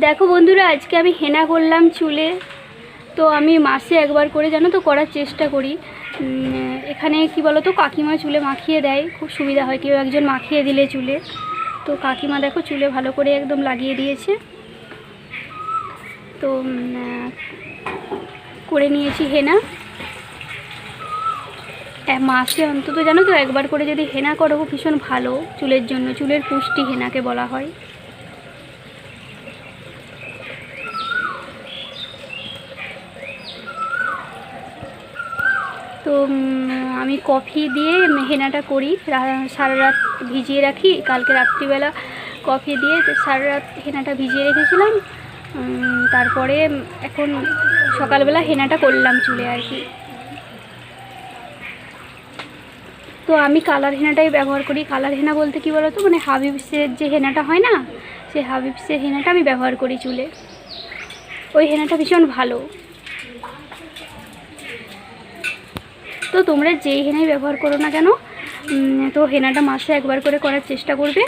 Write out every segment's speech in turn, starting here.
দেখো বন্ধুরা, আজকে আমি হেনা করলাম চুলে। তো আমি মাসে একবার করে জানো তো করার চেষ্টা করি। এখানে কি বলো তো, কাকিমা চুলে মাখিয়ে দেয়, খুব সুবিধা হয় কেউ একজন মাখিয়ে দিলে চুলে। তো কাকিমা দেখো চুলে ভালো করে একদম লাগিয়ে দিয়েছে। তো করে নিয়েছি হেনা। মাসে অন্তত জানো তো একবার করে যদি হেনা করো ভীষণ ভালো চুলের জন্য, চুলের পুষ্টি হেনাকে বলা হয়। তো আমি কফি দিয়ে হেনাটা করি, সারা রাত ভিজিয়ে রাখি। কালকে রাত্রিবেলা কফি দিয়ে সারা রাত হেনাটা ভিজিয়ে রেখেছিলাম। তারপরে এখন সকালবেলা হেনাটা করলাম চুলে আর কি। তো আমি কালার হেনাটাই ব্যবহার করি। কালার হেনা বলতে কি বলো তো, মানে হাবিবসের যে হেনাটা হয় না, সেই হাবিবসের হেনাটা আমি ব্যবহার করি চুলে। ওই হেনাটা ভীষণ ভালো। তো তোমরা যেই হেনাই ব্যবহার করো না কেন, তো হেনাটা মাসে একবার করে করার চেষ্টা করবে।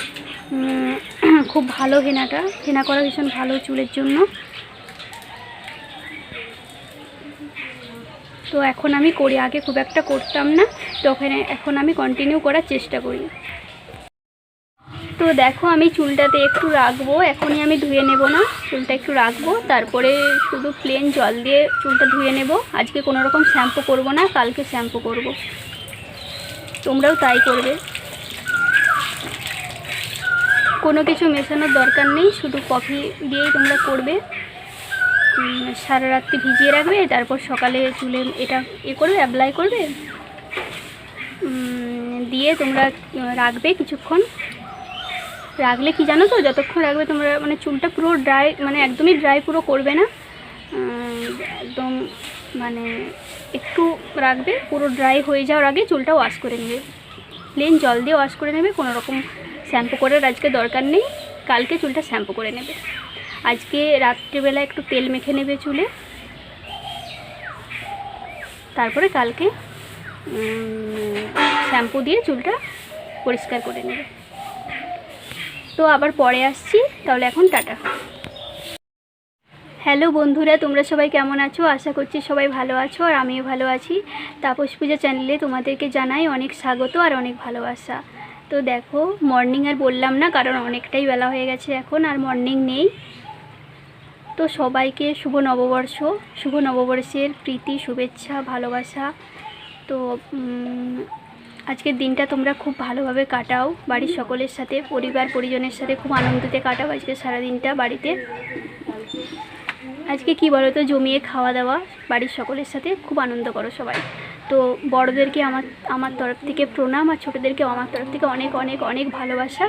খুব ভালো হেনা করা ভীষণ ভালো চুলের জন্য। তো এখন আমি করি, আগে খুব একটা করতাম না, তো এখন আমি কন্টিনিউ করার চেষ্টা করি। তো দেখো আমি চুলটাতে একটু রাখবো, এখনই আমি ধুয়ে নেব না, চুলটা একটু রাখবো, তারপরে শুধু প্লেন জল দিয়ে চুলটা ধুয়ে নেব। আজকে কোনো রকম শ্যাম্পু করব না, কালকে শ্যাম্পু করব। তোমরাও তাই করবে, কোনো কিছু মেশানোর দরকার নেই, শুধু কফি দিয়েই তোমরা করবে। সারা রাত্রি ভিজিয়ে রাখবে, তারপর সকালে চুলে এটা করবে, অ্যাপ্লাই করবে, দিয়ে তোমরা রাখবে কিছুক্ষণ। রাখলে কি জানো তো, যতক্ষণ রাখবে তোমরা মানে চুলটা পুরো ড্রাই, মানে একদমই ড্রাই পুরো করবে না, একদম মানে একটু রাখবে। পুরো ড্রাই হয়ে যাওয়ার আগে চুলটা ওয়াশ করে নেবে, প্লেন জল দিয়ে ওয়াশ করে নেবে। কোনো রকম শ্যাম্পু করার আজকে দরকার নেই, কালকে চুলটা শ্যাম্পু করে নেবে। আজকে রাত্রিবেলা একটু তেল মেখে নেবে চুলে, তারপরে কালকে শ্যাম্পু দিয়ে চুলটা পরিষ্কার করে নেবে। তো আবার পরে আসছি, তাহলে এখন টাটা। হ্যালো বন্ধুরা, তোমরা সবাই কেমন আছো? আশা করছি সবাই ভালো আছো, আর আমিও ভালো আছি। তাপস পূজা চ্যানেলে তোমাদেরকে জানাই অনেক স্বাগত আর অনেক ভালোবাসা। তো দেখো, মর্নিং আর বললাম না, কারণ অনেকটাই বেলা হয়ে গেছে এখন, আর মর্নিং নেই। তো সবাইকে শুভ নববর্ষ, শুভ নববর্ষের প্রীতি, শুভেচ্ছা, ভালোবাসা। তো আজকের দিনটা তোমরা খুব ভালোভাবে কাটাও, বাড়ির সকলের সাথে, পরিবার পরিজনের সাথে খুব আনন্দতে কাটাও আজকে সারাদিনটা বাড়িতে। আজকে কি বলো তো, জমিয়ে খাওয়া দাওয়া, বাড়ির সকলের সাথে খুব আনন্দ করো সবাই। তো বড়োদেরকে আমার তরফ থেকে প্রণাম, আর ছোটোদেরকেও আমার তরফ থেকে অনেক অনেক অনেক ভালোবাসা।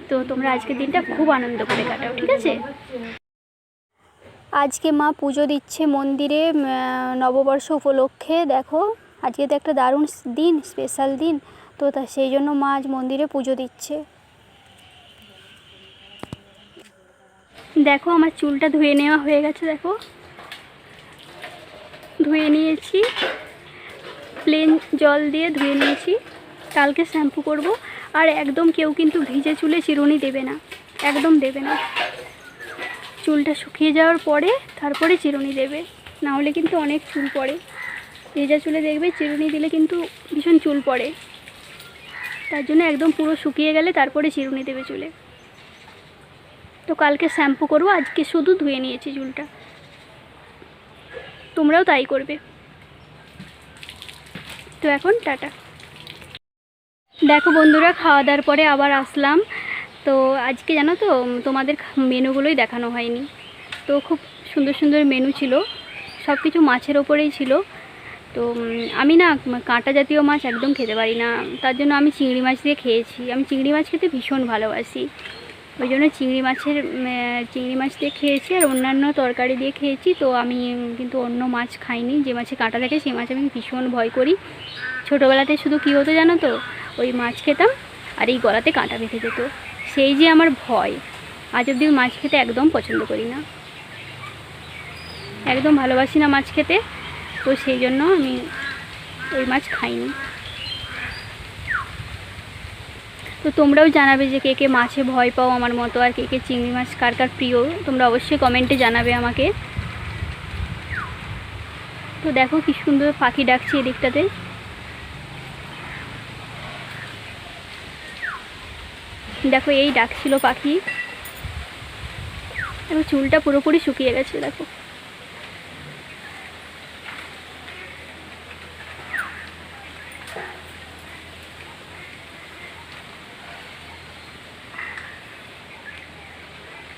তো তোমরা আজকের দিনটা খুব আনন্দ করে কাটাও, ঠিক আছে? আজকে মা পুজো দিচ্ছে মন্দিরে নববর্ষ উপলক্ষে। দেখো আজকে তো একটা দারুণ দিন, স্পেশাল দিন, তো সেই জন্য মা আজ মন্দিরে পুজো দিচ্ছে। দেখো আমার চুলটা ধুয়ে নেওয়া হয়ে গেছে, দেখো ধুয়ে নিয়েছি, প্লেন জল দিয়ে ধুয়ে নিয়েছি। কালকে শ্যাম্পু করব। আর একদম কেউ কিন্তু ভিজে চুলে চিরুনি দেবে না, একদম দেবে না। চুলটা শুকিয়ে যাওয়ার পরে তারপরে চিরুনি দেবে, না হলে কিন্তু অনেক চুল পড়ে। ভেজা চুলে দেখবে চিরুনি দিলে কিন্তু ভীষণ চুল পড়ে, তার জন্য একদম পুরো শুকিয়ে গেলে তারপরে চিরুনি দেবে চুলে। তো কালকে শ্যাম্পু করব, আজকে শুধু ধুয়ে নিয়েছি চুলটা। তোমরাও তাই করবে। তো এখন টাটা। দেখো বন্ধুরা, খাওয়া দাওয়ার পরে আবার আসলাম। তো আজকে জানো তো তোমাদের মেনুগুলোই দেখানো হয়নি। তো খুব সুন্দর সুন্দর মেনু ছিল, সব কিছু মাছের ওপরেই ছিল। তো আমি না কাঁটা জাতীয় মাছ একদম খেতে পারি না, তার জন্য আমি চিংড়ি মাছ দিয়ে খেয়েছি। আমি চিংড়ি মাছ খেতে ভীষণ ভালোবাসি, ওই জন্য চিংড়ি মাছ দিয়ে খেয়েছি, আর অন্যান্য তরকারি দিয়ে খেয়েছি। তো আমি কিন্তু অন্য মাছ খাইনি, যে মাছে কাঁটা থাকে সেই মাছ আমি ভীষণ ভয় করি। ছোটোবেলাতে শুধু কী হতো জানো তো, ওই মাছ খেতাম আর এই গলাতে কাঁটা বেঁধে যেত, সেই যে আমার ভয়। আজ অবধি মাছ খেতে একদম পছন্দ করি না, একদম ভালোবাসি না মাছ খেতে। তো সেই জন্য আমি ওই মাছ খাইনি। তো তোমরাও জানাবে যে কে কে মাছে ভয় পাও আমার মতো, আর কে কে চিংড়ি মাছ কার কার প্রিয়, তোমরা অবশ্যই কমেন্টে জানাবে আমাকে। তো দেখো কি সুন্দর পাখি ডাকছে এদিকটাতে। দেখো এই ডাকছিল পাখি। এবং চুলটা পুরোপুরি শুকিয়ে গেছে দেখো।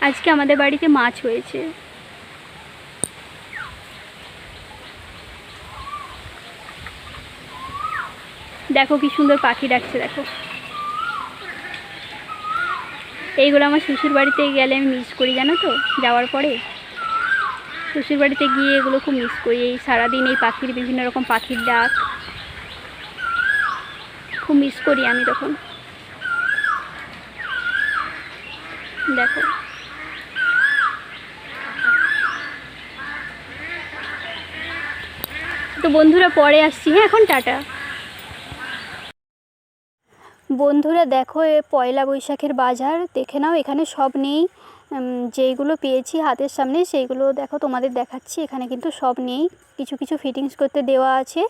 আজকে আমাদের বাড়িতে মাছ হয়েছে। দেখো কি সুন্দর পাখি ডাকছে দেখো। এইগুলো আমার শ্বশুর বাড়িতে গেলে আমি মিস করি, জানো তো। যাওয়ার পরে শ্বশুর বাড়িতে গিয়ে এগুলো খুব মিস করি। এই সারাদিন এই পাখির বিভিন্ন রকম পাখির ডাক খুব মিস করি আমি তখন। দেখো তো বন্ধুরা পরে আসছি, হ্যাঁ এখন টাটা। বন্ধুরা দেখো এ পয়লা বৈশাখের বাজার দেখে নাও, এখানে সব নেই। যেইগুলো পেয়েছি হাতের সামনে সেইগুলো দেখো তোমাদের দেখাচ্ছি। এখানে কিন্তু সব নেই, কিছু কিছু ফিটিংস করতে দেওয়া আছে।